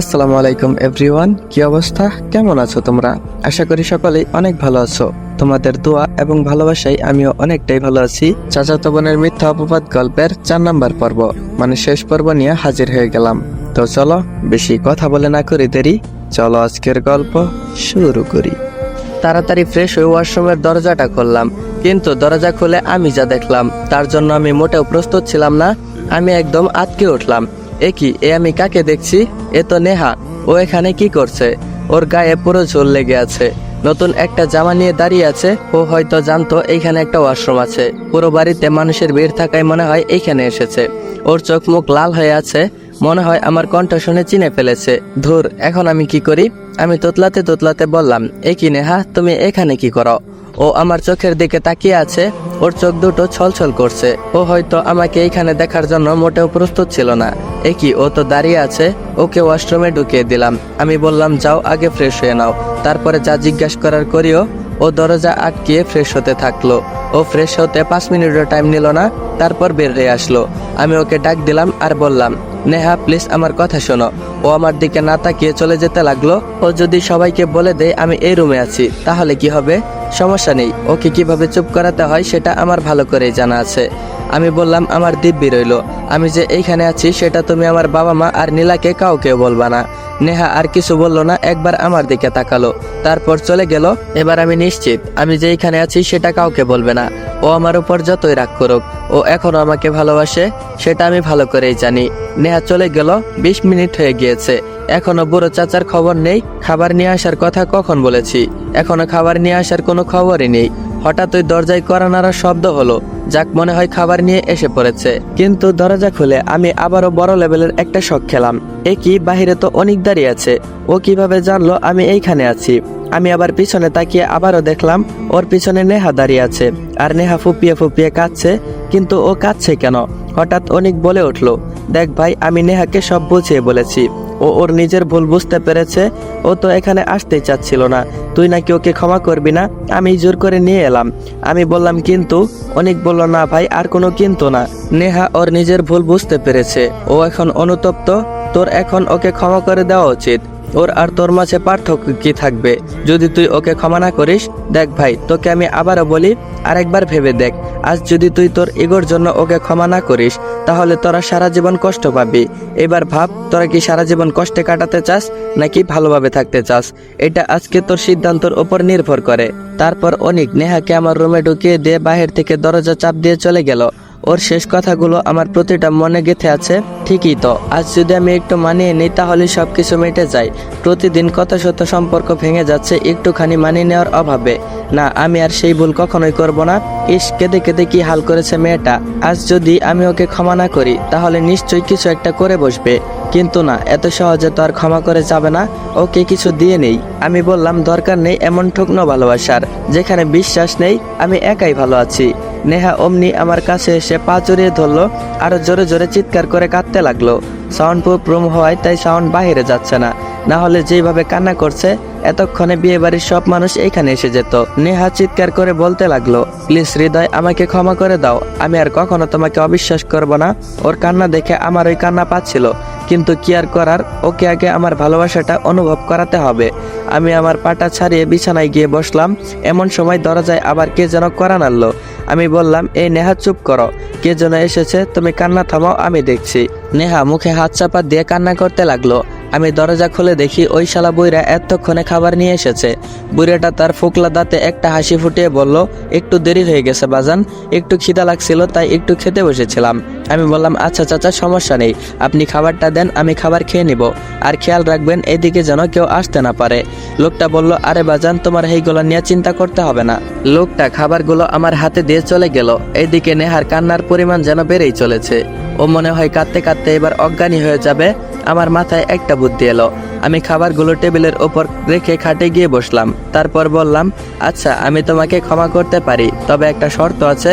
আসসালামু আলাইকুম এভরিওয়ান, কি অবস্থা, কেমন আছো তোমরা? আশা করি সকলেই অনেক ভালো আছো। তোমাদের দোয়া এবং ভালোবাসায় আমিও অনেকটাই ভালো আছি। চাচাতো বোনের মিথ্যা অপবাদ গল্পের 4 নাম্বার পর্ব মানে শেষ পর্ব নিয়ে হাজির হয়ে গেলাম। তো চলো বেশি কথা বলে না করি দেরি, চলো আজকের গল্প শুরু করি। তাড়াতাড়ি ফ্রেশ হয়ে ওয়াশরুমের দরজাটা খুললাম, কিন্তু দরজা খুলে আমি যা দেখলাম তার জন্য আমি মোটেও প্রস্তুত ছিলাম না। আমি একদম আটকে উঠলাম। এ কি, এ আমি কাকে দেখছি? এ তো নেহা। ও এখানে কি করছে? ওর গায়ে পুরো ঝোল লেগে আছে, নতুন একটা জামা নিয়ে দাঁড়িয়ে আছে। ও হয়তো জানতো এইখানে একটা ওয়াশরুম আছে। পুরো বাড়িতে মানুষের ভিড় থাকায় মনে হয় এইখানে এসেছে। ওর চোখ মুখ লাল হয়ে আছে, মনে হয় আমার কণ্ঠ শুনে চিনে ফেলেছে। ধুর, এখন আমি কি করি? আমি তোতলাতে তোতলাতে বললাম, এ কি নেহা, তুমি এখানে কি করো? ও আমার চোখের দিকে তাকিয়ে আছে, ওর চোখ দুটো ছলছল করছে। ও হয়তো আমাকে এইখানে দেখার জন্য মোটেও প্রস্তুত ছিল না। এ কি, ও তো দাঁড়িয়ে আছে। ওকে ওয়াশরুমে ঢুকিয়ে দিলাম। আমি বললাম, যাও আগে ফ্রেশ হয়ে নাও, তারপরে যা জিজ্ঞাসা করার করিও। ও দরজা আটকিয়ে ফ্রেশ হতে থাকলো। ও ফ্রেশ হতে 5 মিনিটও টাইম নিল না, তারপর বের হয়ে আসলো। আমি ওকে ডাক দিলাম আর বললাম, নেহা প্লিজ আমার কথা শোনো। ও আমার দিকে না তাকিয়ে চলে যেতে লাগলো। ও যদি সবাইকে বলে দেয় আমি এই রুমে আছি তাহলে কি হবে? সমস্যা নেই, ওকে কিভাবে চুপ করাতে হয় সেটা আমার ভালো করেই জানা আছে। আমি বললাম, আমার দিব্যি রইল, আমি যে এইখানে আছি সেটা তুমি আমার বাবা মা আর নীলাকে কাউকে বলবা না। নেহা আর কিছু বললো না, একবার আমার দিকে তাকালো, তারপর চলে গেল। এবার আমি নিশ্চিত আমি যে এইখানে আছি সেটা কাউকে বলবে না। ও আমার উপর যতই রাগ করুক, ও এখনো আমাকে ভালোবাসে, সেটা আমি ভালো করেই জানি। নেহা চলে গেল, 20 মিনিট হয়ে গিয়েছে, এখনো বুড়ো চাচার খবর নেই। খাবার নিয়ে আসার কথা কখন বলেছি, এখনো খাবার নিয়ে আসার কোনো খবরই নেই। হঠাৎ ওই দরজায় কড়া নাড়ার শব্দ হলো, যাক মনে হয় খাবার নিয়ে এসে পড়েছে। কিন্তু দরজা খুলে আমি আবারও বড় লেভেলের একটা শক খেলাম। এ কি, বাহিরে তো অনেক দাঁড়িয়ে আছে, ও কিভাবে জানলো আমি এইখানে আছি? আমি আবার পিছনে তাকিয়ে আবারও দেখলাম ওর পিছনে নেহা দাঁড়িয়ে আছে, আর নেহা ফুপিয়ে ফুপিয়ে কাঁদছে। কিন্তু ও কাঁদছে কেন? হঠাৎ অনেক বলে উঠলো, দেখ ভাই, আমি নেহাকে সব বুঝিয়ে বলেছি, ও ওর নিজের ভুল বুঝতে পেরেছে। ও তো এখানে আসতেই চাচ্ছিল না, তুই নাকি ওকে ক্ষমা করবি না, আমি জোর করে নিয়ে এলাম। আমি বললাম কিন্তু। অনেক বলল, না ভাই, আর কোনো কিন্তু না। নেহা ওর নিজের ভুল বুঝতে পেরেছে, ও এখন অনুতপ্ত, তোর এখন ওকে ক্ষমা করে দেওয়া উচিত। ওর আর তোর মাঝে পার্থক্য কি থাকবে যদি তুই ওকে ক্ষমা না করিস? দেখ ভাই, তোকে আমি আবারও বলি, আরেকবার ভেবে দেখ, আজ যদি তুই তোর ইগোর জন্য ওকে ক্ষমা না করিস তাহলে তোরা সারা জীবন কষ্ট পাবি। এবার ভাব, তোরা কি সারা জীবন কষ্টে কাটাতে চাস নাকি ভালোভাবে থাকতে চাস? এটা আজকে তোর সিদ্ধান্তের উপর নির্ভর করে। তারপর অনেক নেহাকে আমার রুমে ঢুকিয়ে দিয়ে বাহির থেকে দরজা চাপ দিয়ে চলে গেল। ওর শেষ কথাগুলো আমার প্রতিটা মনে গেঁথে আছে। ঠিকই তো, আজ যদি আমি একটু মানিয়ে নিই তাহলে সবকিছু মিটে যায়। প্রতিদিন কত শত সম্পর্ক ভেঙে যাচ্ছে একটুখানি মানিয়ে নেওয়ার অভাবে। না, আমি আর সেই ভুল কখনোই করব না। ইস, কেঁদে কেঁদে কি হাল করেছে মেয়েটা। আজ যদি আমি ওকে ক্ষমা না করি তাহলে নিশ্চয়ই কিছু একটা করে বসবে। কিন্তু না, এত সহজে তো আর ক্ষমা করে যাবে না, ওকে কিছু দিয়ে নেই। আমি বললাম, দরকার নেই এমন ঠুকনো ভালোবাসার, যেখানে বিশ্বাস নেই, আমি একাই ভালো আছি। নেহা অমনি আমার কাছে এসে পা জড়িয়ে ধরলো, আরো জোরে জোরে চিৎকার করে কাঁদতে লাগলো। সাউন্ড প্রুফ রুম হওয়ায় তাই সাউন্ড বাহিরে যাচ্ছে না, না হলে যেভাবে কান্না করছে এতক্ষণে বিয়ে বাড়ির সব মানুষ এইখানে এসে যেত। নেহা চিৎকার করে বলতে লাগলো, প্লিজ হৃদয়, আমাকে ক্ষমা করে দাও, আমি আর কখনো তোমাকে অবিশ্বাস করব না। ওর কান্না দেখে আমার ওই কান্না পাচ্ছিল, কিন্তু কি আর করার, ওকে আগে আমার ভালোবাসাটা অনুভব করাতে হবে। আমি আমার পাটা ছাড়িয়ে বিছানায় গিয়ে বসলাম। এমন সময় দরজায় আবার কে যেন কড়া নাড়লো। আমি বললাম, এই নেহা চুপ করো, কে যেন এসেছে, তুমি কান্না থামাও, আমি দেখছি। নেহা মুখে হাত চাপা দিয়ে কান্না করতে লাগলো। আমি দরজা খুলে দেখি ওই শালা বুইরা এতক্ষণে খাবার নিয়ে এসেছে। বুইরাটা তার ফোকলা দাঁতে একটা হাসি ফুটিয়ে বলল, একটু দেরি হয়ে গেছে বাজান, একটু খিদা লাগছিল তাই একটু খেতে বসেছিলাম। আমি বললাম, আচ্ছা চাচা, সমস্যা নেই, আপনি খাবারটা দেন, আমি খাবার খেয়ে নিব, আর খেয়াল রাখবেন এদিকে যেন কেউ আসতে না পারে। লোকটা বলল, আরে বাজান, তোমার এইগুলো নিয়ে চিন্তা করতে হবে না। লোকটা খাবারগুলো আমার হাতে দিয়ে চলে গেল। এইদিকে নেহার কান্নার পরিমাণ যেন বেড়েই চলেছে। ও মনে হয় কাঁদতে কাঁদতে এবার অজ্ঞানী হয়ে যাবে। আমার মাথায় একটা বুদ্ধি এলো। আমি খাবারগুলো টেবিলের ওপর রেখে খাটে গিয়ে বসলাম। তারপর বললাম, আচ্ছা আমি তোমাকে ক্ষমা করতে পারি, তবে একটা শর্ত আছে।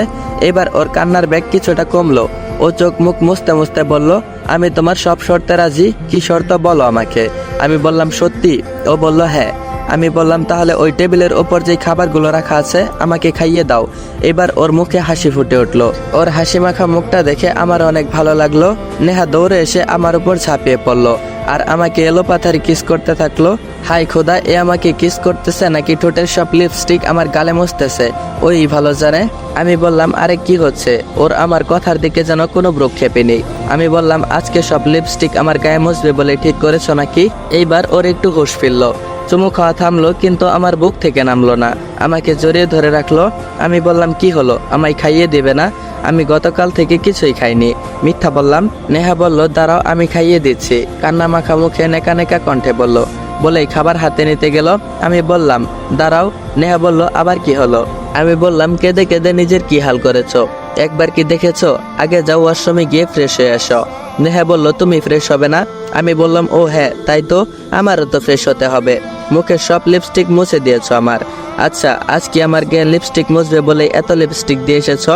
এবার ওর কান্নার বেগ কিছুটা কমলো। ও চোখ মুখ মুছতে মুছতে বলল, আমি তোমার সব শর্তে রাজি। কি শর্ত বলো আমাকে? আমি বললাম, সত্যি? ও বলল, হ্যাঁ। আমি বললাম তাহলে ওই টেবিলের ওপর যে খাবারগুলো রাখা আছে আমাকে খাইয়ে দাও। এবার ওর মুখে হাসি ফুটে উঠলো। ওর হাসি মাখা মুখটা দেখে আমার অনেক ভালো লাগলো। নেহা দৌড়ে এসে আমার উপর ঝাঁপিয়ে পড়লো আর আমাকে এলোপাথারি কিস করতে থাকলো। হাই খোদা, এ আমাকে কিস করতেছে নাকি ঠোঁটের সব লিপস্টিক আমার গালে মুছতেছে, ওই ভালো জানে। আমি বললাম আরে কি হচ্ছে? ওর আমার কথার দিকে যেন কোনো ভ্রুক্ষেপই নেই। আমি বললাম আজকে সব লিপস্টিক আমার গায়ে মুছবে বলে ঠিক করেছো নাকি? এইবার ওর একটু হুঁশ ফিরল। চুমু খাওয়া থামলো কিন্তু আমার বুক থেকে নামলো না, আমাকে জড়িয়ে ধরে রাখলো। আমি বললাম কি হলো, আমায় খাইয়ে দেবে না? আমি গতকাল থেকে কিছুই খাইনি, মিথ্যা বললাম। নেহা বলল দাঁড়াও আমি খাইয়ে দিচ্ছি, কান্না মাখা মুখে নেকা নেকা কণ্ঠে বলল। বলেই খাবার হাতে নিতে গেল। আমি বললাম দাঁড়াও। নেহা বলল আবার কি হলো? আমি বললাম কেঁদে কেঁদে নিজের কি হাল করেছো, একবার কি দেখেছো? আগে যাও ওয়াশরুমে গিয়ে ফ্রেশ হয়ে আসো। নেহা বলল তুমি ফ্রেশ হবে না? আমি বললাম ও হ্যাঁ তাই তো, আমারও তো ফ্রেশ হতে হবে, মুখের সব লিপস্টিক মুছে দিয়েছো আমার। আচ্ছা আজ কি আমার গায়ে লিপস্টিক মুছবে বলে এত লিপস্টিক দিয়ে এসেছো?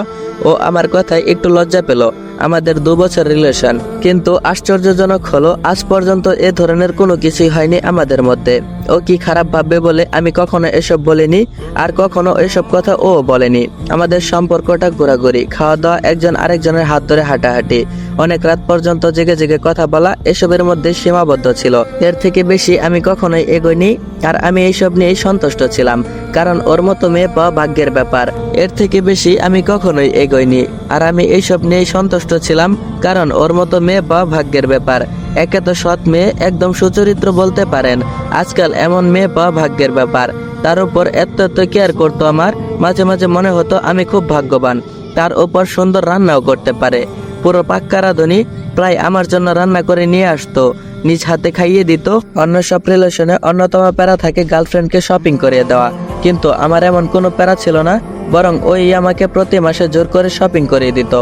ও আমার কথায় একটু লজ্জা পেল। আমাদের 2 বছর রিলেশন, কিন্তু আশ্চর্যজনক হলো আজ পর্যন্ত এ ধরনের কোনো কিছুই হয়নি আমাদের মধ্যে। ও কি খারাপ ভাববে বলে আমি কখনো এসব বলিনি, আর কখনো এসব কথা ও বলেনি। আমাদের সম্পর্কটা ঘোরাঘুরি, খাওয়া দাওয়া, একজন আরেকজনের হাত ধরে হাঁটাহাঁটি, অনেক রাত পর্যন্ত জেগে জেগে কথা বলা, এসবের মধ্যে সীমাবদ্ধ ছিল। এর থেকে বেশি আমি কখনোই এগোইনি, আর আমি এইসব নিয়েই সন্তুষ্ট ছিলাম, কারণ ওর মতো মেয়ে পাওয়া ভাগ্যের ব্যাপার। এর থেকে বেশি আমি কখনোই এগোইনি, আর আমি এইসব নিয়েই সন্তুষ্ট ছিলাম, কারণ ওর মতো মেয়ে পাওয়া ভাগ্যের ব্যাপার। একে তো সৎ মেয়ে, একদম সুচরিত্র বলতে পারেন, আজকাল এমন মেয়ে পাওয়া ভাগ্যের ব্যাপার। তার উপর এত এত কেয়ার করতো আমার, মাঝে মাঝে মনে হতো আমি খুব ভাগ্যবান। তার উপর সুন্দর রান্নাও করতে পারে, পুরো পাক্কা রাঁধুনি, প্রায় আমার জন্য রান্না করে নিয়ে আসতো, নিজ হাতে খাইয়ে দিত। অন্য সব রিলেশনে অন্যতম প্যারা থাকে গার্লফ্রেন্ডকে শপিং করিয়ে দেওয়া, কিন্তু আমার এমন কোনো প্যারা ছিল না, বরং ওই আমাকে প্রতি মাসে জোর করে শপিং করিয়ে দিত।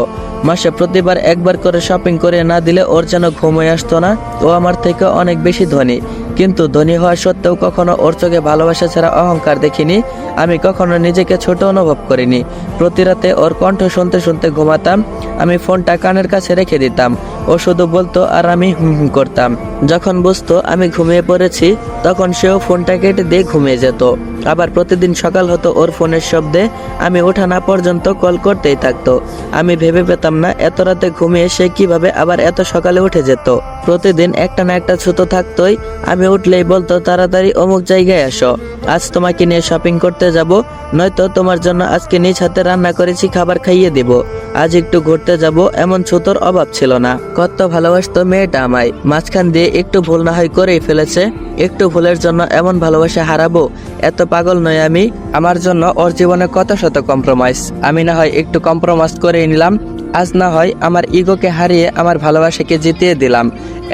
মাসে প্রতিবার একবার করে শপিং করে না দিলে ওর যেন ঘুম হয়ে আসতো না। ও আমার থেকে অনেক বেশি ধনী, কিন্তু ধনী হওয়া সত্ত্বেও কখনো ওর চোখে ভালোবাসা ছাড়া অহংকার দেখিনি। আমি কখনো নিজেকে ছোট অনুভব করিনি। প্রতি রাতে ওর কণ্ঠ শুনতে শুনতে ঘুমাতাম। আমি ফোনটা কানের কাছে রেখে দিতাম, ও শুধু বলতো আর আমি হুম হুম করতাম। যখন বুঝতো আমি ঘুমিয়ে পড়েছি তখন সেও ফোনটা কেটে দিয়ে ঘুমিয়ে যেত। আবার প্রতিদিন সকাল হতো ওর ফোনের শব্দে, আমি ওঠা না পর্যন্ত কল করতেই থাকতো। আমি ভেবে পেতাম না এত রাতে ঘুমিয়ে সে কিভাবে আবার এত সকালে উঠে যেত। প্রতিদিন একটা না একটা ছুতো থাকতোই। আমি উঠলেই বলতো তাড়াতাড়ি অমুক জায়গায় আসো, আজ তোমাকে নিয়ে শপিং করতে যাব, নয়তো তোমার জন্য আজকে নিজ হাতে রান্না করেছি খাবার খাইয়ে দিব, আজ একটু ঘুরতে যাব। এমন ছুতোর অভাব ছিল না। কত ভালোবাসতো মেয়েটা আমায়, মাঝখান দিয়ে একটু ভুল না হয় করেই ফেলেছে। একটু ভুলের জন্য এমন ভালোবাসা হারাবো, এত পাগল নয় আমি। আমার জন্য ওর জীবনে কত শত কম্প্রোমাইজ, আমি না হয় একটু কম্প্রোমাইজ করে নিলাম। আজ না হয় আমার ইগোকে হারিয়ে আমার ভালোবাসাকে জিতিয়ে দিলাম।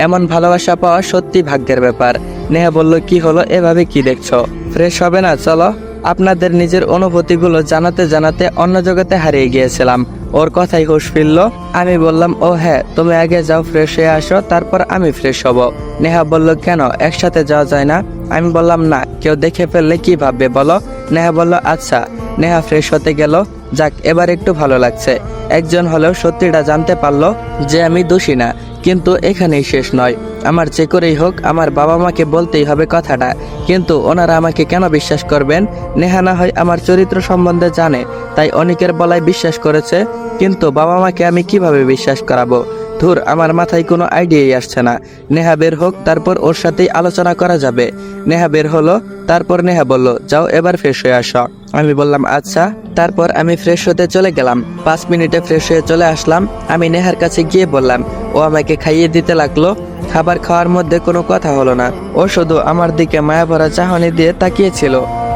এমন ভালোবাসা পাওয়া সত্যি ভাগ্যের ব্যাপার। নেহা বলল কি হলো, এভাবে কি দেখছো? ফ্রেশ হবে না? চলো। আপনাদের নিজের অনুভূতিগুলো জানাতে জানাতে অন্য জগতে হারিয়ে গিয়েছিলাম। ওর কথাই হুঁশ ফিরল। আমি বললাম ও হ্যাঁ তুমি আগে যাও, ফ্রেশ হয়ে আসো, তারপর আমি ফ্রেশ হব। নেহা বলল কেন, একসাথে যাওয়া যায় না? আমি বললাম না, কেউ দেখে ফেললে কি ভাববে বলো। নেহা বলল আচ্ছা। নেহা ফ্রেশ হতে গেল। যাক, এবার একটু ভালো লাগছে। একজন হলেও সত্যিটা জানতে পারলো যে আমি দোষী না। কিন্তু এখানেই শেষ নয়। আমার যে করেই হোক আমার বাবা মাকে বলতেই হবে কথাটা, কিন্তু ওনারা আমাকে কেন বিশ্বাস করবেন? নেহা না হয় আমার চরিত্র সম্বন্ধে জানে, তাই অনেকের বলায় বিশ্বাস করেছে, কিন্তু বাবা মাকে আমি কিভাবে বিশ্বাস করাবো? ধুর, আমার মাথায় কোনো আইডিয়াই আসছে না। নেহা বের হোক, তারপর ওর সাথেই আলোচনা করা যাবে। নেহা বের হলো। তারপর নেহা বলল যাও এবার ফ্রেশ হয়ে আসো। আমি বললাম আচ্ছা। তারপর আমি ফ্রেশ হতে চলে গেলাম। 5 মিনিটে ফ্রেশ হয়ে চলে আসলাম। আমি নেহার কাছে গিয়ে বললাম, ও আমাকে খাইয়ে দিতে লাগলো। খাবার খাওয়ার মধ্যে কোনো কথা হলো না, ও শুধু আমার দিকে মায়া ভরা চাহনি দিয়ে তাকিয়েছিল।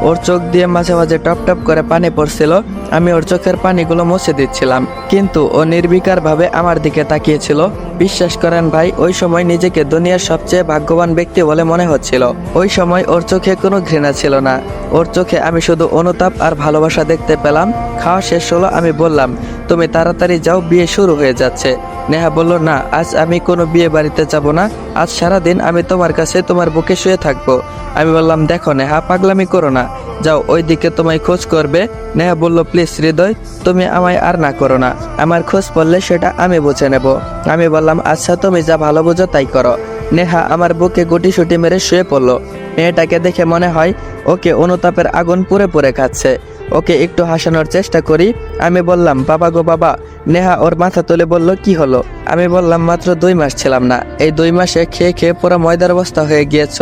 ওর চোখ দিয়ে মাঝে মাঝে টপ টপ করে পানি পড়ছিল। আমি ওর চোখের পানিগুলো মুছে দিচ্ছিলাম, কিন্তু ও নির্বিকার ভাবে আমার দিকে তাকিয়েছিল। বিশ্বাস করেন ভাই, ওই সময় নিজেকে দুনিয়ার সবচেয়ে ভাগ্যবান ব্যক্তি বলে মনে হচ্ছিল। ওই সময় ওর চোখে কোনো ঘৃণা ছিল না, ওর চোখে আমি শুধু অনুতাপ আর ভালোবাসা দেখতে পেলাম। খাওয়া শেষ হলো। আমি বললাম তুমি তাড়াতাড়ি যাও, বিয়ে শুরু হয়ে যাচ্ছে। নেহা বলল না, আজ আমি কোনো বিয়ে বাড়িতে যাব না, আজ সারাদিন আমি তোমার কাছে তোমার বুকে শুয়ে থাকবো। আমি বললাম দেখো নেহা, পাগলামি করো না, যাও ওইদিকে তোমায় খোঁজ করবে। নেহা বলল প্লিজ হৃদয়, তুমি আমায় আর না করো না, আমার খোঁজ পড়লে সেটা আমি বুঝে নেব। আমি বললাম আচ্ছা, তুমি যা ভালো বোঝো তাই করো। নেহা আমার বুকে গুটি সুটি মেরে শুয়ে পড়লো। মেয়েটাকে দেখে মনে হয় ওকে অনুতাপের আগুন পুড়ে পুড়ে খাচ্ছে। ওকে একটু হাসানোর চেষ্টা করি। আমি বললাম, বাবা গো বাবা। নেহা ওর মাথা তুলে বলল, কি হলো? আমি বললাম, মাত্র 2 মাস ছিলাম না, এই 2 মাসে খেয়ে খেয়ে পুরো ময়দার বস্তা হয়ে গিয়েছ।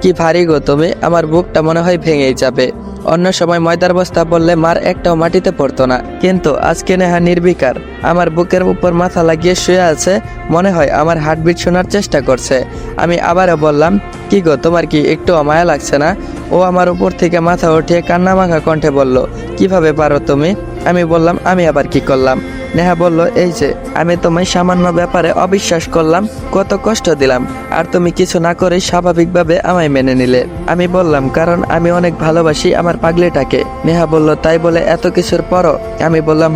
কি ভারী গো তুমি, আমার বুকটা মনে হয় ভেঙেই যাবে। অন্য সময় ময়দার বস্তা বললে মার একটাও মাটিতে পড়তো না, কিন্তু আজকে নেহা নির্বিকার আমার বুকের উপর মাথা লাগিয়ে শুয়ে আছে, মনে হয় আমার হার্টবিট শোনার চেষ্টা করছে। আমি আবারও বললাম, কি গো তোমার কি একটু মায়া লাগছে না? ও আমার উপর থেকে মাথা উঠিয়ে কান্নামাখা কণ্ঠে বলল, কিভাবে পারো তুমি? আমি বললাম, আমি আবার কি করলাম? নেহা বলল, এই যে আমি তোমায় সামান্য ব্যাপারে অবিশ্বাস করলাম, কত কষ্ট দিলাম, আর তুমি কিছু না করেই স্বাভাবিকভাবে আমায় মেনে নিলে। আমি বললাম, কারণ আমি অনেক ভালোবাসি আমার পাগলিটাকে। নেহা বলল, তাই বলে এত কিছুর পরও? আমি বললাম,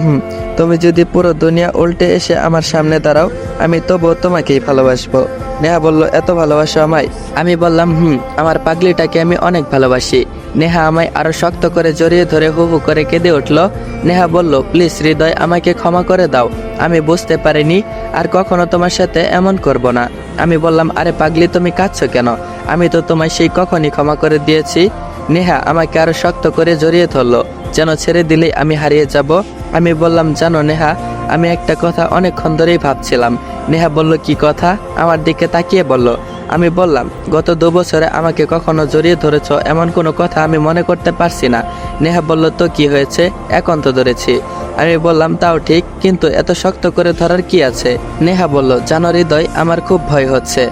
তুমি যদি পুরো দুনিয়া উল্টে এসে আমার সামনে দাঁড়াও, আমি তবুও তোমাকেই ভালোবাসবো। নেহা বলল, এত ভালোবাসো আমায়? আমি বললাম, আমার পাগলিটাকে আমি অনেক ভালোবাসি। নেহা আমায় আরো শক্ত করে জড়িয়ে ধরে হু হু করে কেঁদে উঠল। নেহা বলল, প্লিজ হৃদয়, আমাকে ক্ষমা করে দাও, আমি বুঝতে পারিনি, আর কখনো তোমার সাথে এমন করব না। আমি বললাম, আরে পাগলি তুমি কাঁদছো কেন? আমি তো তোমায় সেই কখনই ক্ষমা করে দিয়েছি। নেহা আমাকে আরো শক্ত করে জড়িয়ে ধরলো, যেন ছেড়ে দিলেই আমি হারিয়ে যাব। আমি বললাম, জানো নেহা, আমি একটা কথা অনেকক্ষণ ধরেই ভাবছিলাম। নেহা বলল, কি কথা? আমার দিকে তাকিয়ে বলল। আমি বললাম, গত 2 বছরে আমাকে কখনো জড়িয়ে ধরেছ এমন কোনো কথা আমি মনে করতে পারছি না। নেহা বলল, তো কি হয়েছে? এখন তো ধরেছি। আমি বললাম, তাও ঠিক, কিন্তু এত শক্ত করে ধরার কি আছে? নেহা বলল, জানো হৃদয়, আমার খুব ভয় হচ্ছে,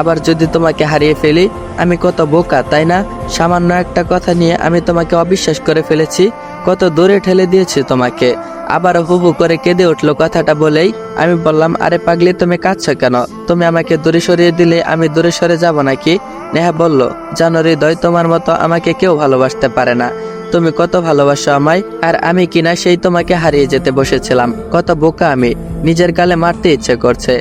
আবার যদি তোমাকে হারিয়ে ফেলি। আমি কত বোকা, তাই না? সামান্য একটা কথা নিয়ে আমি তোমাকে অবিশ্বাস করে ফেলেছি, কত দূরে ঠেলে দিয়েছি তোমাকে। আবারও হু হু করে কেঁদে উঠলো কথাটা বলেই। আমি বললাম, আরে পাগলি তুমি কাঁদছো কেন? তুমি আমাকে দূরে সরিয়ে দিলে আমি দূরে সরে যাব নাকি? নেহা বলল, জানো হৃদয়, তোমার মতো আমাকে কেউ ভালোবাসতে পারে না। তুমি কত ভালোবাসো আমায়, আর আমি কিনা সেই তোমাকে হারিয়ে যেতে বসেছিলাম। কত বোকা আমি, নিজের গালে মারতে ইচ্ছে করছে।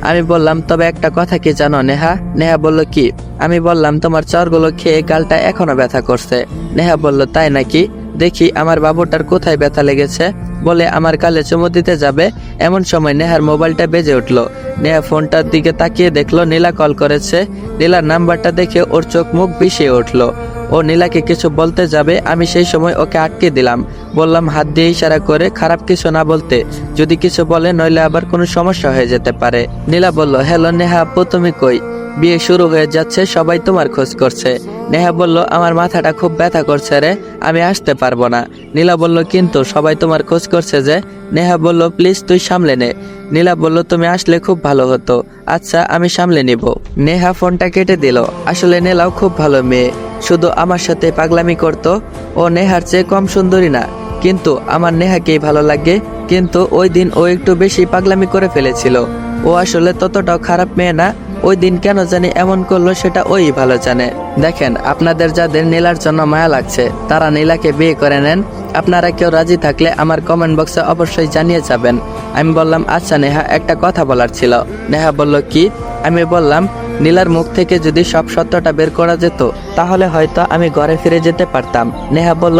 আমি বললাম, তবে একটা কথা কি জানো নেহা? নেহা বলল, কি? আমি বললাম, তোমার চরগুলো খেয়ে গালটা এখনো ব্যথা করছে। নেহা বলল, তাই নাকি? দেখি আমার বাবুটার কোথায় ব্যথা লেগেছে। বলে আমার গালে চুমু দিতে যাবে, এমন সময় নেহার মোবাইলটা বেজে উঠলো। নেহা ফোনটার দিকে তাকিয়ে দেখলো নীলা কল করেছে। নীলার নাম্বারটা দেখে ওর চোখ মুখ বিষিয়ে উঠলো। ও নীলাকে কিছু বলতে যাবে, আমি সেই সময় ওকে আটকে দিলাম। বললাম হাত দিয়ে ইশারা করে খারাপ কিছু না বলতে, যদি কিছু বলে নইলে আবার কোনো সমস্যা হয়ে যেতে পারে। নীলা বলল, হ্যালো নেহা আপু, তুমি কই? বিয়ে শুরু হয়ে যাচ্ছে, সবাই তোমার খোঁজ করছে। নেহা বলল, আমার মাথাটা খুব ব্যথা করছে রে, আমি আসতে পারবো না। নীলা বলল, কিন্তু সবাই তোমার খোঁজ করছে যে। নেহা বলল, প্লিজ তুই সামলে নে। নীলা বলল, তুমি আসলে খুব ভালো হতো। আচ্ছা, আমি সামলে নিব। নেহা ফোনটা কেটে দিল। আসলে নীলাও খুব ভালো মেয়ে, শুধু আমার সাথে পাগলামি করতো। ও নেহার চেয়ে কম সুন্দরী না, কিন্তু আমার নেহাকেই ভালো লাগে। কিন্তু ওই দিন ও একটু বেশি পাগলামি করে ফেলেছিল। ও আসলে ততটাও খারাপ মেয়ে না। ওই দিন কেন জানি এমন করলো সেটা ওই ভালো জানে। দেখেন, আপনাদের যাদের নীলার জন্য মায়া লাগছে তারা নীলাকে বিয়ে করে নেন। আপনারা কেউ রাজি থাকলে আমার কমেন্ট বক্সে অবশ্যই জানিয়ে যাবেন। আমি বললাম, আচ্ছা নেহা, একটা কথা বলার ছিল। নেহা বলল, কি? আমি বললাম, নীলার মুখ থেকে যদি সব সত্যটা বের করা যেত তাহলে হয়তো আমি ঘরে ফিরে যেতে পারতাম। নেহা বলল,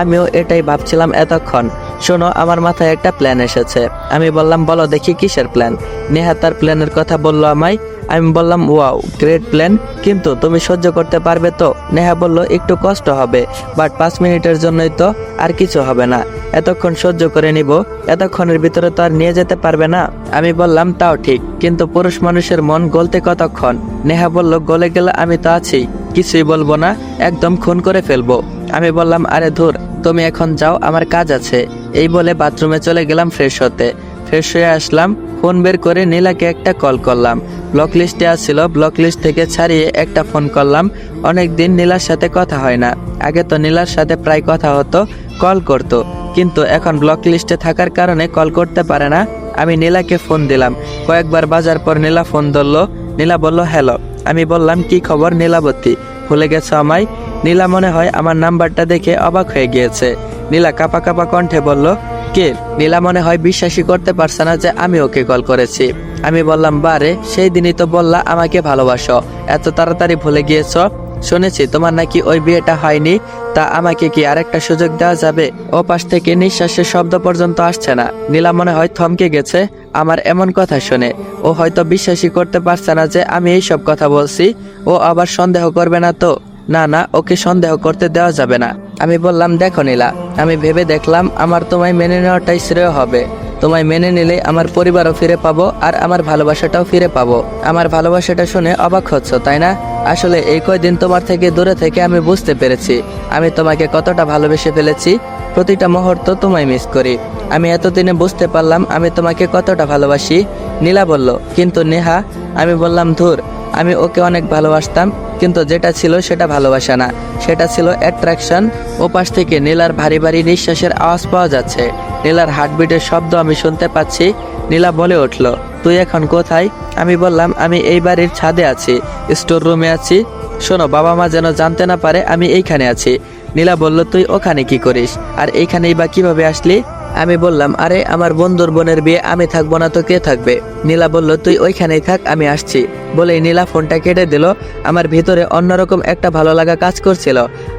আমিও এটাই ভাবছিলাম এতক্ষণ। শোনো, আমার মাথায় একটা প্ল্যান এসেছে। আমি বললাম, বলো দেখি কিসের প্ল্যান? নেহা তার প্ল্যানের কথা বলল আমায়। আমি বললাম, ওয়াও, গ্রেট প্ল্যান, কিন্তু তুমি সহ্য করতে পারবে তো? নেহা বলল, একটু কষ্ট হবে, বাট 5 মিনিটের জন্যই তো, আর কিছু হবে না। এতক্ষণ সহ্য করে নিব, এতক্ষণের ভিতরে তো আর নিয়ে যেতে পারবে না। আমি বললাম, তাও ঠিক, কিন্তু পুরুষ মানুষের মন গলতে কতক্ষণ? নেহা বলল, গলে গেলে আমি তো আছি, কিছুই বলবো না, একদম খুন করে ফেলবো। আমি বললাম, আরে ধুর, তুমি এখন যাও, আমার কাজ আছে। এই বলে বাথরুমে চলে গেলাম ফ্রেশ হতে। ফ্রেশ হয়ে আসলাম, ফোন বের করে নীলাকে একটা কল করলাম। ব্লক লিস্টে আসছিল, ব্লক লিস্ট থেকে ছাড়িয়ে একটা ফোন করলাম। অনেকদিন নীলার সাথে কথা হয় না। আগে তো নীলার সাথে প্রায় কথা হতো, কল করতো, কিন্তু এখন ব্লক লিস্টে থাকার কারণে কল করতে পারে না। আমি নীলাকে ফোন দিলাম, কয়েকবার বাজার পর নীলা ফোন ধরলো। নীলা বলল, হ্যালো। আমি বললাম, কি খবর নীলাবতী, ভুলে গেছো আমায়? নীলা মনে হয় আমার নাম্বারটা দেখে অবাক হয়ে গিয়েছে। নীলা কাঁপা কাঁপা কণ্ঠে বলল, কে? নীলা মনে হয় বিশ্বাসই করতে পারছে না যে আমি ওকে কল করেছি। আমি বললাম, বারে, সেই দিনই তো বললা আমাকে ভালোবাসো, এত তাড়াতাড়ি ভুলে গিয়েছো? শুনেছি তোমার নাকি ওই বিয়েটা হয়নি, তা আমাকে কি আরেকটা সুযোগ দেওয়া যাবে? ও পাশ থেকে নিঃশ্বাসের শব্দ পর্যন্ত আসছে না। নীলা মনে হয় থমকে গেছে আমার এমন কথা শুনে। ও হয়তো বিশ্বাসই করতে পারছে না যে আমি এইসব কথা বলছি। ও আবার সন্দেহ করবে না তো? না না, ওকে সন্দেহ করতে দেওয়া যাবে না। আমি বললাম, দেখো নীলা, আমি ভেবে দেখলাম আমার তোমায় মেনে নেওয়াটাই শ্রেয় হবে। তোমায় মেনে নিলে আমার পরিবারও ফিরে পাবো আর আমার ভালোবাসাটাও ফিরে পাবো। আমার ভালোবাসাটা শুনে অবাক হচ্ছ তাই না? আসলে এই কয়দিন তোমার থেকে দূরে থেকে আমি বুঝতে পেরেছি আমি তোমাকে কতটা ভালোবেসে ফেলেছি। প্রতিটা মুহূর্ত তোমায় মিস করি। আমি এতদিনে বুঝতে পারলাম আমি তোমাকে কতটা ভালোবাসি। নীলা বলল, কিন্তু নেহা। আমি বললাম, ধুর, আমি ওকে অনেক ভালোবাসতাম, কিন্তু যেটা ছিল সেটা ভালোবাসা না, সেটা ছিল অ্যাট্রাকশন। ওপাশ থেকে নীলার ভারী ভারী নিঃশ্বাসের আওয়াজ পাওয়া যাচ্ছে। নীলার হার্টবিটের শব্দ আমি শুনতে পাচ্ছি। নীলা বলে উঠল, তুই এখন কোথায়? আমি বললাম, আমি এই বাড়ির ছাদে আছি, স্টোর রুমে আছি। শোনো, বাবা মা যেন জানতে না পারে আমি এইখানে আছি। নীলা বলল, তুই ওখানে কি করিস, আর এইখানেই বা কিভাবে আসলি? আমি বললাম, আরে আমার বন্ধুর বোনের বিয়ে, আমি থাকবো না তো কে থাকবে? নীলা বলল, তুই ওইখানেই থাক, আমি আসছি। বলেই নীলা ফোনটা কেটে দিল। আমার ভিতরে অন্যরকম একটা ভালো লাগা কাজ করছিল।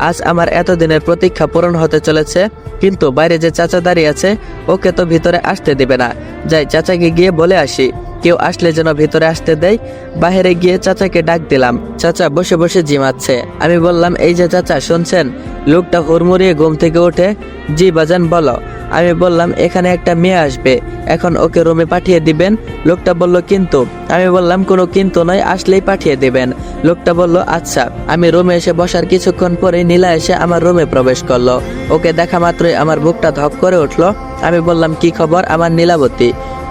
আজ আমার এতদিনের প্রতীক্ষা পূরণ হতে চলেছে। কিন্তু বাইরে যে চাচা দাঁড়িয়ে আছে, ওকে তো ভিতরে আসতে দেবে না। যাই, চাচাকে গিয়ে বলে আসি কেউ আসলে যেন ভিতরে আসতে দেয়। বাইরে গিয়ে চাচাকে ডাক দিলাম। চাচা বসে বসে জিমাচ্ছে। আমি বললাম, এই যে চাচা, শুনছেন? লোকটা হুড়মুড়িয়ে ঘুম থেকে ওঠে। জি বাজান, বলো। আমি বললাম, এখানে একটা মেয়ে আসবে, এখন ওকে রুমে পাঠিয়ে দিবেন। লোকটা বলল, কিন্তু। আমি বললাম, কোনো কিন্তু নয়, আসলেই পাঠিয়ে দিবেন। লোকটা বলল, আচ্ছা। আমি রুমে এসে বসার কিছুক্ষণ পরে নীলা এসে আমার রুমে প্রবেশ করলো। ওকে দেখা মাত্রই আমার বুকটা ধপ করে উঠলো। আমি বললাম, কি খবর আমার নীলাবতী?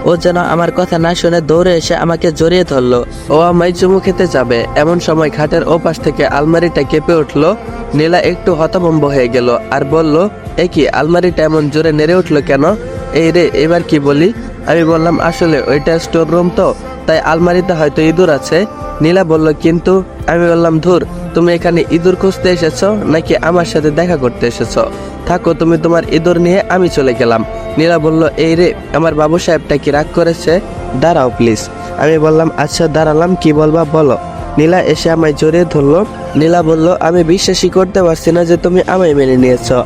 ও যেন আমার কথা না শুনে দৌড়ে এসে আমাকে জড়িয়ে ধরলো। ও আমায় চুমু খেতে যাবে এমন সময় খাটের ওপাশ থেকে আলমারিটা কেঁপে উঠলো। নীলা একটু হতভম্ব হয়ে গেল আর বলল, এ কি, আলমারিটা এমন জোরে নেড়ে উঠলো কেন? এই রে, এবার কি বলি? আমি বললাম, আসলে ওইটা স্টোর রুম তো, তাই আলমারিতে হয়তো ইঁদুর আছে। নীলা বলল, কিন্তু। আমি বললাম, ধুর, তুমি এখানে ইঁদুর খুঁজতে এসেছো নাকি আমার সাথে দেখা করতে এসেছো? থাকো তুমি তোমার ইঁদুর নিয়ে, আমি চলে গেলাম। নীলা বলল, এই রে, আমার বাবু সাহেবটা কি রাগ করেছে? দাঁড়াও প্লিজ। আমি বললাম, আচ্ছা দাঁড়ালাম, কি বলবা বলো। নীলা এসে আমায় জড়িয়ে ধরলো। নীলা বলল, আমি বিশ্বাসই করতে পারছি না যে তুমি আমায় মেনে নিয়েছো।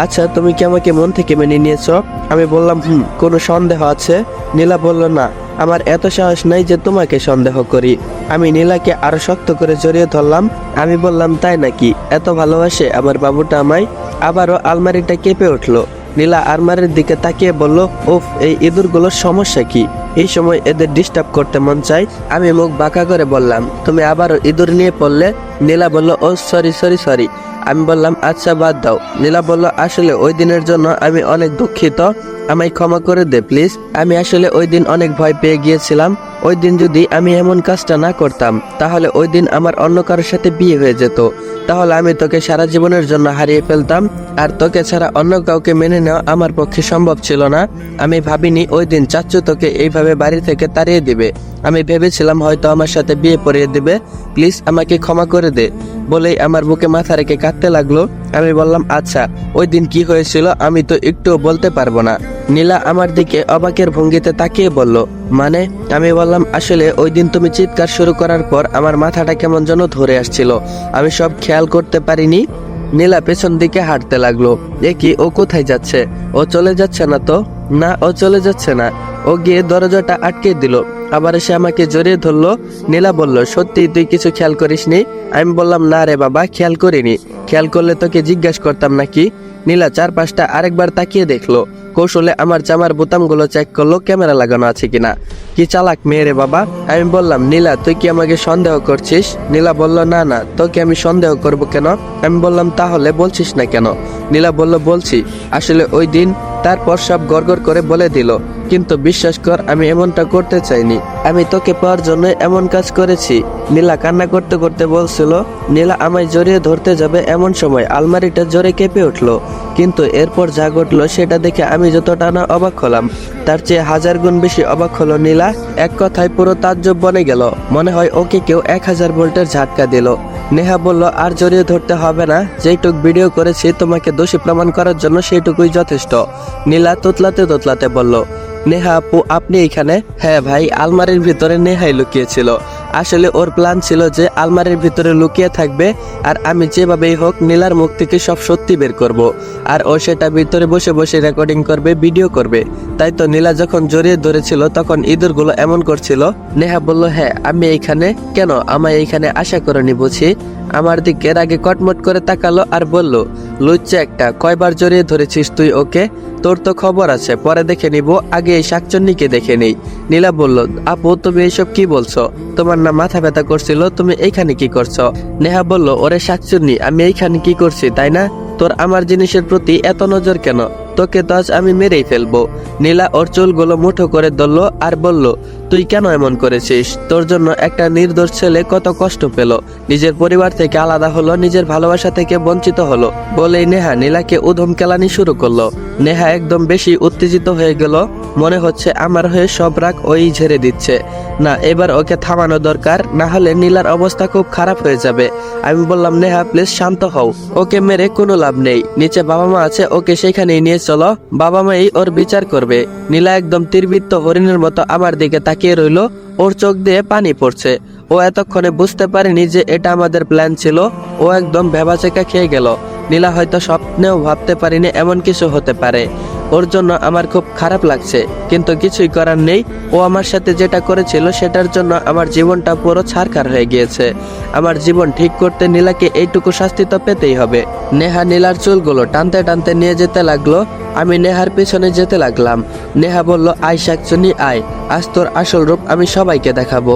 আচ্ছা, তুমি কি আমাকে মন থেকে মেনে নিয়েছো? আমি বললাম, কোনো সন্দেহ আছে? নীলা বলল, না, আমার এত সাহস নাই যে তোমাকে সন্দেহ করি। আমি নীলাকে আরো শক্ত করে জড়িয়ে ধরলাম। আমি বললাম, তাই নাকি? এত ভালোবাসে আমার বাবুটা আমায়? আবারও আলমারিটা কেঁপে উঠলো। নীলা আলমারির দিকে তাকিয়ে বলল, উফ, এই ইঁদুরগুলোর সমস্যা কি? এই সময় এদের ডিস্টার্ব করতে মন চাই। আমি মুখ বাঁকা করে বললাম, তুমি আবারও ইঁদুর নিয়ে পড়লে? নীলা বলল, ও সরি সরি সরি। আমি বললাম, আচ্ছা বাদ দাও। নীলা বলল, আসলে ওই দিনের জন্য আমি অনেক দুঃখিত, আমায় ক্ষমা করে দে প্লিজ। আমি আসলে ওই দিন অনেক ভয় পেয়ে গিয়েছিলাম। ওই দিন যদি আমি এমন কাজটা না করতাম, তাহলে ওই দিন আমার অন্য কারোর সাথে বিয়ে হয়ে যেত। তাহলে আমি তোকে সারা জীবনের জন্য হারিয়ে ফেলতাম, আর তোকে ছাড়া অন্য কাউকে মেনে নেওয়া আমার পক্ষে সম্ভব ছিল না। আমি ভাবিনি ওই দিন চাচ্চু তোকে এইভাবে বাড়ি থেকে তাড়িয়ে দিবে। আমি ভেবেছিলাম হয়তো আমার সাথে বিয়ে পড়িয়ে দিবে। প্লিজ আমাকে ক্ষমা করে দে। বলেই আমার বুকে মাথা রেখে কাঁদতে লাগলো। আমি বললাম, আচ্ছা, ওই দিন কি হয়েছিল আমি তো একটুও বলতে পারবো না। নীলা আমার দিকে অবাকের ভঙ্গিতে তাকিয়ে বলল, মানে? আমি বললাম, আসলে ওই দিন তুমি চিৎকার শুরু করার পর আমার মাথাটা কেমন যেন ধরে আসছিল, আমি সব খেয়াল করতে পারিনি। নীলা পেছন দিকে হাঁটতে লাগলো। এ কি, ও কোথায় যাচ্ছে? ও চলে যাচ্ছে না তো? না, ও চলে যাচ্ছে না। ও গিয়ে দরজাটা আটকে দিল, আবার এসে আমাকে জড়িয়ে ধরলো। নীলা বলল, সত্যি তুই কিছু খেয়াল করিসনি? আমি বললাম, না রে বাবা, খেয়াল করিনি। খেয়াল করলে তোকে জিজ্ঞাসা করতাম নাকি? নীলা চারপাশটা আরেকবার তাকিয়ে দেখলো। কৌশলে আমার জামার বোতামগুলো চেক করলো ক্যামেরা লাগানো আছে কিনা। কি চালাক মেয়ে রে বাবা। আমি বললাম, নীলা তুই কি আমাকে সন্দেহ করছিস? নীলা বলল, না না, তোকে আমি সন্দেহ করব কেন? আমি বললাম, তাহলে বলছিস না কেন? নীলা বলল, বলছি, আসলে ওই দিন। তারপর সব গড়গড় করে বলে দিল। কিন্তু বিশ্বাস কর, আমি এমনটা করতে চাইনি। আমি তোকে পাওয়ার জন্য এমন কাজ করেছি। নীলা কান্না করতে করতে বলছিল। নীলা আমায় জড়িয়ে ধরতে যাবে এমন সময় আলমারিটা জোরে কেঁপে উঠলো। কিন্তু এরপর যা ঘটলো সেটা দেখে আমি যতটা না অবাক হলাম, তার চেয়ে 1000 গুণ বেশি অবাক হলো নীলা। এক কথায় পুরো তাজ্জব বনে গেল। মনে হয় ওকে কেউ 1000 ভোল্টের ঝাটকা দিল। নেহা বলল, আর জড়িয়ে ধরতে হবে না, যেইটুক ভিডিও করেছি তোমাকে দোষী প্রমাণ করার জন্য সেইটুকুই যথেষ্ট। নীলা তোতলাতে তোতলাতে বলল, নেহা আপু, আপনি এখানে? হ্যাঁ ভাই, আলমারির ভিতরে নেহাই লুকিয়েছিল। আসলে ওর প্ল্যান ছিল যে আলমারির ভিতরে লুকিয়ে থাকবে, আর আমি যেভাবেই হোক নীলার মুখ থেকে সব সত্যি বের করব। আর ও সেটা ভিতরে বসে বসে রেকর্ডিং করবে, ভিডিও করবে। তাই তো নীলা যখন জড়িয়ে ধরেছিল তখন ইঁদুরগুলো এমন করছিল। নেহা বলল, হ্যাঁ আমি এইখানে। কেন আমায় এইখানে আশা করেনি বুঝি? আমার দিকে রাগে কটমট করে তাকালো আর বলল, লুচ্চা একটা, কয়বার জড়িয়ে ধরেছিস তুই ওকে? তোর তো খবর আছে, পরে দেখে নিব, আগে এই শাকচুন্নিকে দেখে নেই। নীলা বলল, আপু তুমি এইসব কি বলছো? তোমার না মাথা ব্যথা করছিল, তুমি এইখানে কি করছো? নেহা বলল, ওরে শাকচুন্নি, আমি এইখানে কি করছি তাই না? তোর আমার জিনিসের প্রতি এত নজর কেন? তোকে তো আজ আমি মেরেই ফেলবো। নীলা ওর চুলগুলো মুঠো করে ধরলো আর বলল, তুই কেন এমন করেছিস? তোর জন্য একটা নির্দোষ ছেলে কত কষ্ট পেল, নিজের পরিবার থেকে আলাদা হলো, নিজের ভালোবাসা থেকে বঞ্চিত হলো। বলেই নেহা নীলাকে উধম কেলানি শুরু করলো। নেহা একদম বেশি উত্তেজিত হয়ে গেল, মনে হচ্ছে আমার হয়ে সব রাগ ওই ঝেড়ে দিচ্ছে। না, এবার ওকে থামানো দরকার, না হলে নীলার অবস্থা খুব খারাপ হয়ে যাবে। আমি বললাম, নেহা প্লিজ শান্ত হও, ওকে মেরে কোনো লাভ নেই, নিচে বাবা মা আছে, ওকে সেখানেই নিয়ে চলো, বাবা মাই ওর বিচার করবে। নীলা একদম তীরবৃত্ত হরিণের মতো আমার দিকে তাকিয়ে রইল, ওর চোখ দিয়ে পানি পড়ছে। ও এতক্ষণে বুঝতে পারেনি যে এটা আমাদের প্ল্যান ছিল। ও একদম ভেবাচেকা খেয়ে গেল। নীলা হয়তো স্বপ্নেও ভাবতে পারিনি এমন কিছু হতে পারে। ওর জন্য আমার খুব খারাপ লাগছে, কিন্তু কিছুই করার নেই। ও আমার সাথে যেটা করেছিল সেটার জন্য আমার জীবনটা পুরো ছারখার হয়ে গিয়েছে। আমার জীবন ঠিক করতে নীলাকে এইটুকু শাস্তি তো পেতেই হবে। নেহা নীলার চুলগুলো টানতে টানতে নিয়ে যেতে লাগলো। আমি নেহার পিছনে যেতে লাগলাম। নেহা বলল, আয় শাকচুন্নি আয়, আজ তোর আসল রূপ আমি সবাইকে দেখাবো।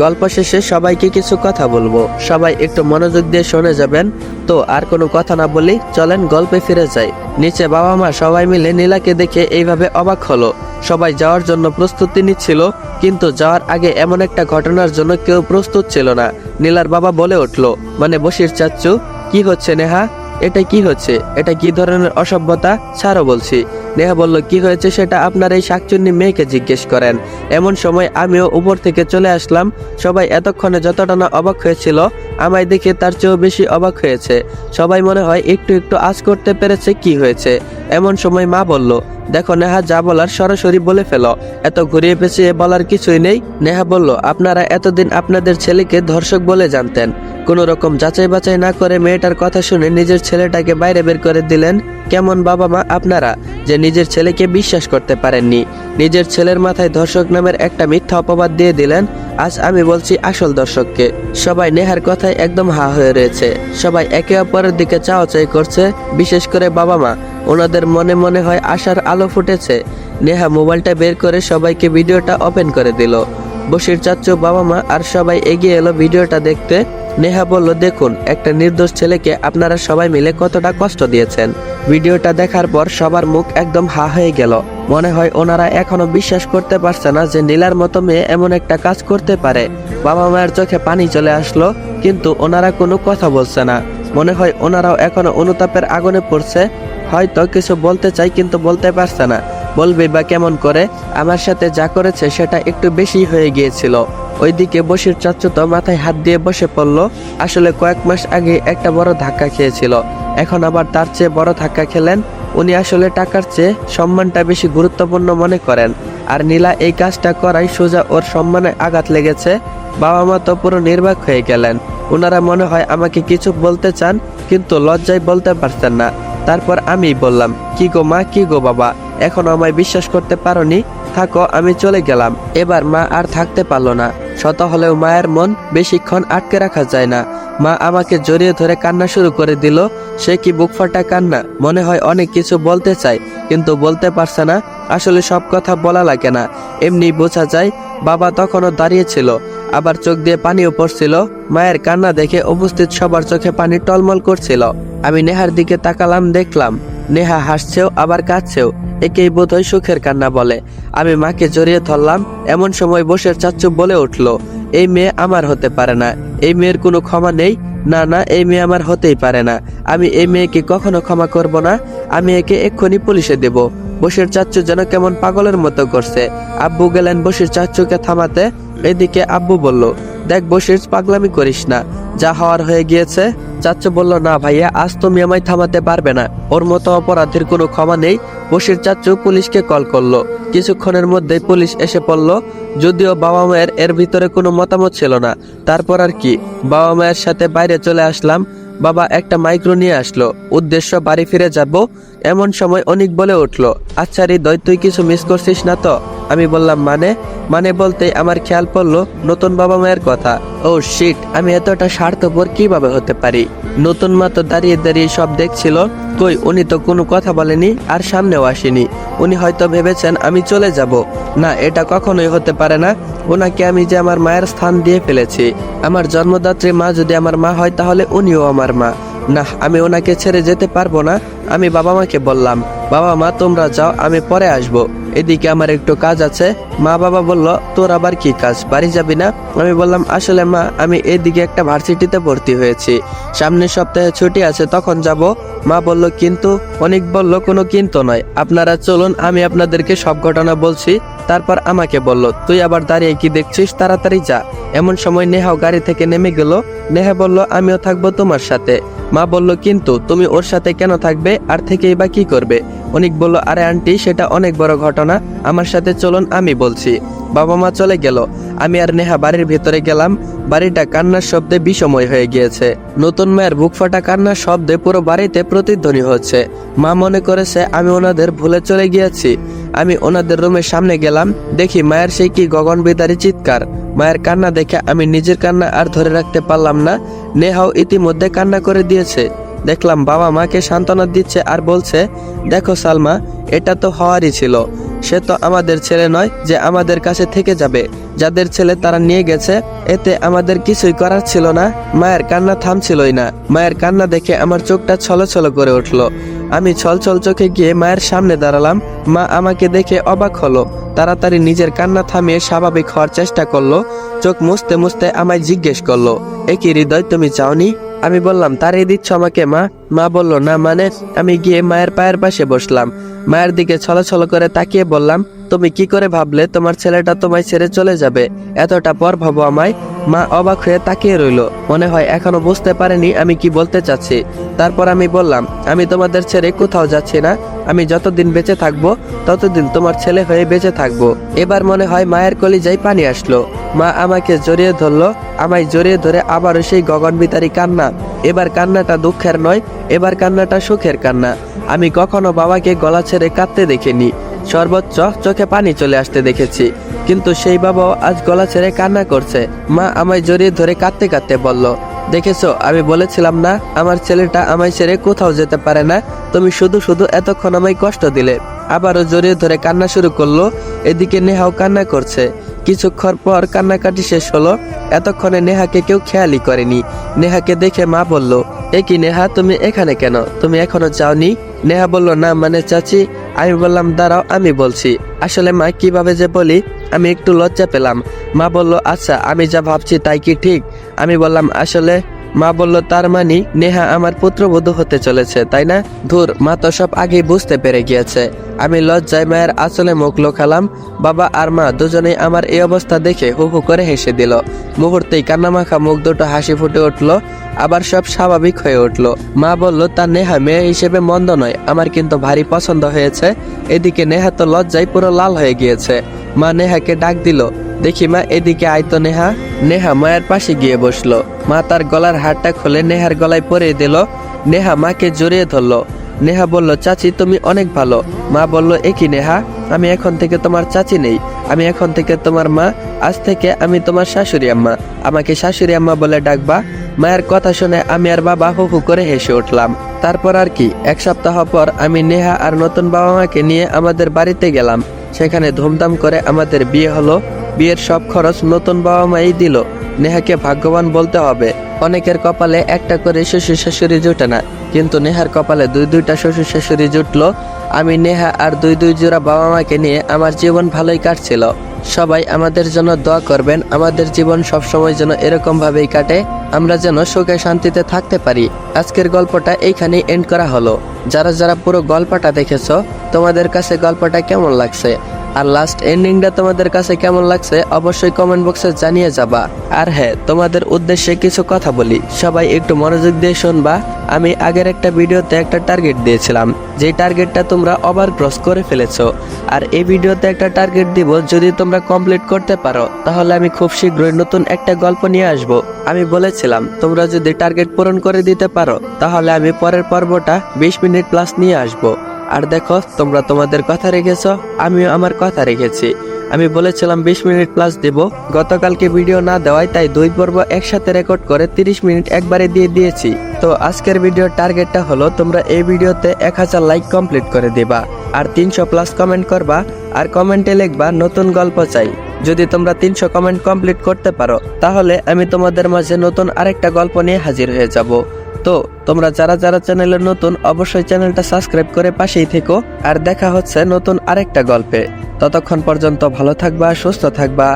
গল্প শেষে সবাইকে কিছু কথা বলবো, সবাই একটু মনোযোগ দিয়ে শুনে যাবেন। তো আর কোনো কথা না বলি, চলেন গল্পে ফিরে যাই। নিচে বাবা মা সবাই মিলে নীলাকে দেখে এইভাবে অবাক হলো। সবাই যাওয়ার জন্য প্রস্তুতি নিচ্ছিল, কিন্তু যাওয়ার আগে এমন একটা ঘটনার জন্য কেউ প্রস্তুত ছিল না। নীলার বাবা বলে উঠলো, মানে বশির চাচ্চু, কি হচ্ছে নেহা? এটা কি হচ্ছে? এটা কি ধরনের অসভ্যতা? ছাড়ো বলছি। নেহা বলল, কি হয়েছে সেটা আপনার এই শাকচুন্নি মেয়েকে জিজ্ঞেস করেন। এমন সময় আমিও উপর থেকে চলে আসলাম। সবাই এতক্ষণে যতটা না অবাক হয়েছিল, আমায় দেখে তার চেয়েও বেশি অবাক হয়েছে। সবাই মনে হয় একটু একটু আঁচ করতে পেরেছে কি হয়েছে। এমন সময় মা বলল, দেখো নেহা, যা বলার সরাসরি বলে ফেলো, এত ঘুরিয়ে পেঁচিয়ে বলার কিছুই নেই। নেহা বলল, আপনারা এতদিন আপনাদের ছেলেকে ধর্ষক বলে জানতেন, কোনো রকম যাচাই বাছাই না করে মেয়েটার কথা শুনে নিজের ছেলেটাকে বাইরে বের করে দিলেন। কেমন বাবা মা আপনারা, যে নিজের ছেলেকে বিশ্বাস করতে পারেননি? নিজের ছেলের মাথায় ধর্ষক নামের একটা মিথ্যা অপবাদ দিয়ে দিলেন। আজ আমি বলছি আসল দর্শককে। সবাই নেহার কথায় একদম হা হয়ে রয়েছে। সবাই একে অপরের দিকে চাওয়াচাই করছে, বিশেষ করে বাবা মা। ওনাদের মনে মনে হয় আশার আলো ফুটেছে। নেহা মোবাইলটা বের করে সবাইকে ভিডিওটা ওপেন করে দিল। বশির চাচ্চু, বাবা মা আর সবাই এগিয়ে এলো ভিডিওটা দেখতে। নেহা বলল, দেখুন, একটা নির্দোষ ছেলেকে আপনারা সবাই মিলে কতটা কষ্ট দিয়েছেন। ভিডিওটা দেখার পর সবার মুখ একদম হা হয়ে গেল। মনে হয় ওনারা এখনো বিশ্বাস করতে পারছে না যে নীলার মতো মেয়ে এমন একটা কাজ করতে পারে। বাবা মায়ের চোখে পানি চলে আসলো, কিন্তু ওনারা কোনো কথা বলছে না। মনে হয় ওনারাও এখনো অনুতাপের আগুনে পড়ছে। হয়তো কিছু বলতে চাই, কিন্তু বলতে পারছে না। বলবে বা কেমন করে? আমার সাথে যা করেছে সেটা একটু বেশি হয়ে গিয়েছিল। ওইদিকে বশির চাচ্চু তো মাথায় হাত দিয়ে বসে পড়লো। আসলে কয়েক মাস আগে একটা বড় ধাক্কা খেয়েছিল, এখন আবার তার চেয়ে বড় ধাক্কা খেলেন। উনি আসলে টাকার চেয়ে সম্মানটা বেশি গুরুত্বপূর্ণ মনে করেন, আর নীলা এই কাজটা করাই সোজা ওর সম্মানে আঘাত লেগেছে। বাবা মা তো পুরো নির্বাক হয়ে গেলেন। ওনারা মনে হয় আমাকে কিছু বলতে চান, কিন্তু লজ্জায় বলতে পারছেন না। তারপর আমি বললাম, কি গো মা, কি গো বাবা, এখনো আমায় বিশ্বাস করতে পারোনি? থাকো, আমি চলে গেলাম। এবার মা আর থাকতে পারলো না। শত হলেও মায়ের মন বেশিক্ষণ আটকে রাখা যায় না। মা আমাকে জড়িয়ে ধরে কান্না শুরু করে দিল। সে কি বুক ফাটা কান্না! মনে হয় অনেক কিছু বলতে চায়, কিন্তু বলতে পারছে না। আসলে সব কথা বলা লাগে না, এমনি বোঝা যায়। বাবা তখনও দাঁড়িয়েছিল, আবার চোখ দিয়ে পানিও পড়ছিল। মায়ের কান্না দেখে উপস্থিত সবার চোখে পানি টলমল করছিল। আমি নেহার দিকে তাকালাম, দেখলাম নেহা হাসছেও আবার কাঁদছেও। একেই বোধহয় সুখের কান্না বলে। আমি মাকে জড়িয়ে ধরলাম। এমন সময় বসের চাচ্চু বলে উঠল, এই মেয়ে আমার হতে পারে না, এই মেয়ের কোনো ক্ষমা নেই। না না, এই মেয়ে আমার হতেই পারে না। আমি এই মেয়েকে কখনো ক্ষমা করব না। আমি একে এক্ষুনি পুলিশে দেব। বশির চাচ্চু যেন কেমন পাগলের মতো করছে। আব্বু গেলেন বশির চাচ্চুকে থামাতে। এদিকে আব্বু বলল, দেখ বশির, পাগলামি করিস না, যা হওয়ার হয়ে গিয়েছে। চাচ্চু বলল, না ভাইয়া, আজ তুমি আমায় থামাতে পারবে না। ওর মতো অপরাধীর কোনো ক্ষমা নেই। বশির চাচ্চু পুলিশকে কল করলো। কিছুক্ষণের মধ্যেই পুলিশ এসে পড়লো। যদিও বাবা মায়ের এর ভিতরে কোনো মতামত ছিল না। তারপর আর কি, বাবা মায়ের সাথে বাইরে চলে আসলাম। বাবা একটা মাইক্রো নিয়ে আসলো, উদ্দেশ্য বাড়ি ফিরে যাব। এমন সময় অনেক বলে উঠলো, আচ্ছা হৃদয়, তুই কিছু মিস করছিস না তো? আমি বললাম মানে বলতে আমার খেয়াল পড়লো নতুন বাবা মায়ের কথা। ও শিট, আমি এতটা স্বার্থপর কিভাবে হতে পারি? নতুন মা তো দাঁড়িয়ে দাঁড়িয়ে সব দেখছিল। কই, উনি তো কোনো কথা বলেনি, আর সামনেও আসেনি। উনি হয়তো ভেবেছেন আমি চলে যাব। না, এটা কখনোই হতে পারে না। ওনাকে আমি যে আমার মায়ের স্থান দিয়ে ফেলেছি। আমার জন্মদাত্রী মা যদি আমার মা হয়, তাহলে উনিও আমার মা। না, আমি ওনাকে ছেড়ে যেতে পারবো না। আমি বাবা মাকে বললাম, বাবা মা তোমরা যাও, আমি পরে আসবো। এদিকে আমার একটু কাজ আছে। মা বাবা বলল, তোর আবার কি কাজ, বাড়ি যাবি না? আমি বললাম, আসলে মা, আমি এদিকে একটা ভার্সিটিতে ভর্তি হয়েছি, সামনের সপ্তাহে ছুটি আছে, তখন যাব। মা বলল, কিন্তু? অনেক বলল, কোনো কিন্তু নয়, আপনারা চলুন, আমি আপনাদেরকে সব ঘটনা বলছি। তারপর আমাকে বলল, তুই আবার দাঁড়িয়ে কি দেখছিস, তাড়াতাড়ি যা। এমন সময় নেহাও গাড়ি থেকে নেমে গেল। নেহা বলল, আমিও থাকবো তোমার সাথে। মা বলল, কিন্তু তুমি ওর সাথে কেন থাকবে, আর থেকেই বা কি করবে? অনেক বলল, আরে আন্টি, সেটা অনেক বড় ঘটনা, আমার সাথে চলুন, আমি বলছি। বাবা মা চলে গেল। আমি আর নেহা বাড়ির ভেতরে গেলাম। বাড়িটা কান্নার শব্দে বিষময় হয়ে গিয়েছে। নতুন মায়ের বুক ফাটা কান্নার শব্দে পুরো বাড়িতে প্রতিধ্বনি হচ্ছে। মা মনে করেছে আমি ওনাদের ভুলে চলে গিয়েছি। আমি ওনাদের রুমের সামনে গেলাম, দেখি মায়ের সেই কি গগনবিদারী চিৎকার। মায়ের কান্না দেখে আমি নিজের কান্না আর ধরে রাখতে পারলাম না। নেহাও ইতিমধ্যে কান্না করে দিয়েছে। দেখলাম বাবা মাকে সান্ত্বনা দিচ্ছে আর বলছে, দেখো সালমা, এটা তো হওয়ারই ছিল। সে তো আমাদের ছেলে নয় যে আমাদের কাছে থেকে যাবে। যাদের ছেলে তারা নিয়ে গেছে, এতে আমাদের কিছুই করার ছিল না। মায়ের কান্না থামছিলই না। মায়ের কান্না দেখে আমার চোখটা ছলছল করে উঠলো। আমি ছলছল চোখে গিয়ে মায়ের সামনে দাঁড়ালাম। মা আমাকে দেখে অবাক হলো। তাড়াতাড়ি নিজের কান্না থামিয়ে স্বাভাবিক হওয়ার চেষ্টা করলো। চোখ মুছতে মুছতে আমায় জিজ্ঞেস করলো, এ কি হৃদয়, তুমি চাওনি? আমি বললাম, তাড়িয়ে দিচ্ছ আমাকে মা? মা বলল, না মানে। আমি গিয়ে মায়ের পায়ের পাশে বসলাম। মায়ের দিকে ছলছল করে তাকিয়ে বললাম, তুমি কি করে ভাবলে তোমার ছেলেটা তোমায় ছেড়ে চলে যাবে? এতটা পর ভাবো আমায়? মা অবাক হয়ে তাকিয়ে রইল। মনে হয় এখনো বুঝতে পারেনি আমি কি বলতে চাচ্ছি। তারপর আমি বললাম, আমি তোমাদের ছেড়ে কোথাও যাচ্ছি না। আমি যতদিন বেঁচে থাকবো ততদিন তোমার ছেলে হয়ে বেঁচে থাকবো। এবার মনে হয় মায়ের কলিজায় পানি আসলো। মা আমাকে জড়িয়ে ধরলো। আমায় জড়িয়ে ধরে আবারও সেই গগনবিদারী কান্না। এবার কান্নাটা দুঃখের নয়, এবার কান্নাটা সুখের কান্না। আমি কখনো বাবাকে গলা ছেড়ে কাঁদতে দেখিনি। সর্বোচ্চ চোখে পানি চলে আসতে দেখেছি, কিন্তু সেই বাবাও আজ গলা ছেড়ে কান্না করছে। মা আমায় জড়িয়ে ধরে কাঁদতে কাঁদতে বলল, দেখেছো, আমি বলেছিলাম না আমার ছেলেটা আমায় ছেড়ে কোথাও যেতে পারে না? তুমি শুধু শুধু এতক্ষণ আমায় কষ্ট দিলে। আবারও জড়িয়ে ধরে কান্না শুরু করলো। এদিকে নেহাও কান্না করছে। কিছুক্ষণ পর কান্নাকাটি শেষ হলো। এতক্ষণে নেহাকে কেউ খেয়ালই করেনি। নেহাকে দেখে মা বলল, এ কি নেহা, তুমি এখানে কেন? তুমি এখনো যাওনি? নেহা বলল, না মানে চাচি। আমি বললাম, দাঁড়াও, আমি বলছি। আসলে মা, কিভাবে যে বলি, আমি একটু লজ্জা পেলাম। মা বলল, আচ্ছা, আমি যা ভাবছি তাই কি ঠিক? আমি বললাম, আসলে। মা বলল, তার মানে নেহা আমার পুত্রবধূ হতে চলেছে, তাই না? ধুর, মা তো সব আগেই বুঝতে পেরে গিয়েছে। আমি লজ্জায় মায়ের আঁচলে মুখ লুকালাম। বাবা আর মা দুজনেই আমার এই অবস্থা দেখে হু হু করে হেসে দিল। মুহূর্তেই কান্নামাখা মুখ দুটো হাসি ফুটে উঠলো। আবার সব স্বাভাবিক হয়ে উঠলো। মা বলল, তার নেহা মেয়ে হিসেবে মন্দ নয়, আমার কিন্তু ভারী পছন্দ হয়েছে। এদিকে নেহা তো লজ্জায় পুরো লাল হয়ে গিয়েছে। মা নেহাকে ডাক দিল, দেখি মা, এদিকে আয় তো নেহা। নেহা মায়ের পাশে গিয়ে বসলো। মা তার গলার হারটা খুলে নেহার গলায় পরিয়ে দিল। নেহা মাকে জড়িয়ে ধরলো। নেহা বলল, চাচি, তুমি অনেক ভালো। মা বলল, এ কি নেহা, আমি এখন থেকে তোমার চাচি নেই, আমি এখন থেকে তোমার মা। আজ থেকে আমি তোমার শাশুড়ি আম্মা। আমাকে শাশুড়ি আম্মা বলে ডাকবা। মায়ের কথা শুনে আমি আর বাবা হু হু করে হেসে উঠলাম। তারপর আর কি, এক সপ্তাহ পর আমি নেহা আর নতুন বাবা মাকে নিয়ে আমাদের বাড়িতে গেলাম। সেখানে ধুমধাম করে আমাদের বিয়ে হলো। বিয়ের সব খরচ নতুন বাবা মাই দিল। নেহাকে ভাগ্যবান বলতে হবে। অনেকের কপালে একটা করে শ্বশুর শাশুড়ি জুটে না, কিন্তু নেহার কপালে দুইটা শ্বশুর শাশুড়ি জুটলো। আমি, নেহা আর দুই জোড়া বাবা মাকে নিয়ে আমার জীবন ভালোই কাটছিল। সবাই আমাদের জন্য দোয়া করবেন। আমাদের জীবন সবসময় যেন এরকম ভাবেই কাটে, আমরা যেন সুখে শান্তিতে থাকতে পারি। আজকের গল্পটা এইখানেই এন্ড করা হলো। যারা যারা পুরো গল্পটা দেখেছো, তোমাদের কাছে গল্পটা কেমন লাগছে? আর লাস্ট এন্ডিংটা তোমাদের কাছে কেমন লাগছে অবশ্যই কমেন্ট বক্সে জানিয়ে যাবা। আর হ্যাঁ, তোমাদের উদ্দেশ্যে কিছু কথা বলি, সবাই একটু মনোযোগ দিয়ে শুনবা। আমি আগের একটা ভিডিওতে একটা টার্গেট দিয়েছিলাম, যে টার্গেটটা তোমরা ওভার ক্রস করে ফেলেছো। আর এই ভিডিওতে একটা টার্গেট দিব, যদি তোমরা কমপ্লিট করতে পারো তাহলে আমি খুব শীঘ্রই নতুন একটা গল্প নিয়ে আসব। আমি বলেছিলাম তোমরা যদি টার্গেট পূরণ করে দিতে পারো তাহলে আমি পরের পর্বটা 20 মিনিট প্লাস নিয়ে আসব। আর দেখো, তোমরা তোমাদের কথা রেখেছো, আমিও আমার কথা রেখেছি। আমি বলেছিলাম 20 মিনিট প্লাস দেব। গতকালকে ভিডিও না দেওয়ায় তাই 2 পর্ব একসাথে রেকর্ড করে 30 মিনিট একবারে দিয়ে দিয়েছি। তো আজকের ভিডিওর টার্গেটটা হলো তোমরা এই ভিডিওতে 1000 লাইক কমপ্লিট করে দিবা, আর 300 প্লাস কমেন্ট করবা, আর কমেন্টে লিখবা নতুন গল্প চাই। যদি তোমরা 300 কমেন্ট কমপ্লিট করতে পারো তাহলে আমি তোমাদের মাঝে নতুন আরেকটা গল্প নিয়ে হাজির হয়ে যাব। তো তোমরা যারা যারা চ্যানেলে নতুন অবশ্যই চ্যানেলটা সাবস্ক্রাইব করে পাশেই থেকো। আর দেখা হচ্ছে নতুন আরেকটা গল্পে। ততক্ষণ পর্যন্ত ভালো থাকবা, সুস্থ থাকবা।